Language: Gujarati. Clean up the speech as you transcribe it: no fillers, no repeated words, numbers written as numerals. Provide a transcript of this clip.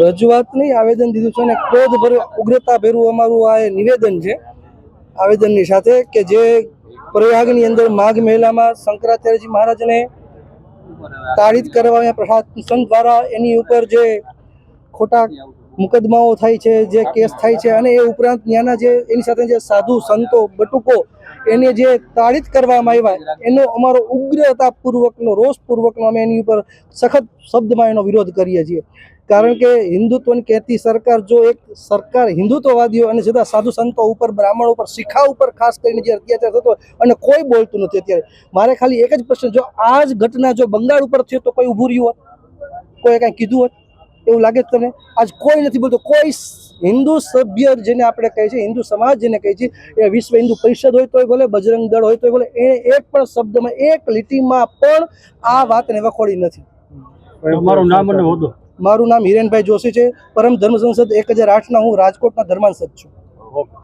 રજૂઆત નહીં, આવેદન દીધું છે અને ક્રોધ ભર્યું ઉગ્રતા ભર્યું અમારું આ નિવેદન છે આવેદનની સાથે કે જે પ્રયાગની અંદર માઘ મહિનામાં શંકરાચાર્યજી મહારાજને તાડિત કરવામાં પ્રશાસન દ્વારા એની ઉપર જે ખોટા મુકદમાઓ થાય છે, જે કેસ થાય છે અને એ ઉપરાંત ત્યાંના જે એની સાથે જે સાધુ સંતો બટુકો એને જે તાડિત કરવામાં આવ્યા એનો અમારો ઉગ્રતાપૂર્વકનો રોષપૂર્વકનો અમે એની ઉપર સખત શબ્દમાં એનો વિરોધ કરીએ છીએ। કારણ કે હિન્દુત્વની કહેતી સરકાર જો એક સરકાર હિન્દુત્વવાદીઓ અને જુદા સાધુ સંતો ઉપર, બ્રાહ્મણો ઉપર, શિખા ઉપર ખાસ કરીને જે અત્યાચાર થતો અને કોઈ બોલતું નથી અત્યારે। મારે ખાલી એક જ પ્રશ્ન, જો આ જ ઘટના જો બંગાળ ઉપર થયો તો કોઈ ઊભું રહ્યું હોત, કોઈ કાંઈ કીધું હોત? એવું લાગે છે તને? આજ કોઈ નથી બોલતો। કોઈ હિન્દુ સભ્ય જેને આપણે કહીએ છીએ, હિન્દુ સમાજ જેને કહીએ છીએ, એ વિશ્વ હિન્દુ પરિષદ હોય તોય બોલે, બજરંગ દળ હોય તોય બોલે, એને એક પણ શબ્દમાં, એક લીટીમાં પણ આ વાતને વખોડી નથી। મારું નામ અને હોદ્દો? મારું નામ હિરેનભાઈ જોશી છે, પરમ ધર્મ સંસદ 1008ના હું રાજકોટના ધર્માંસદ છું।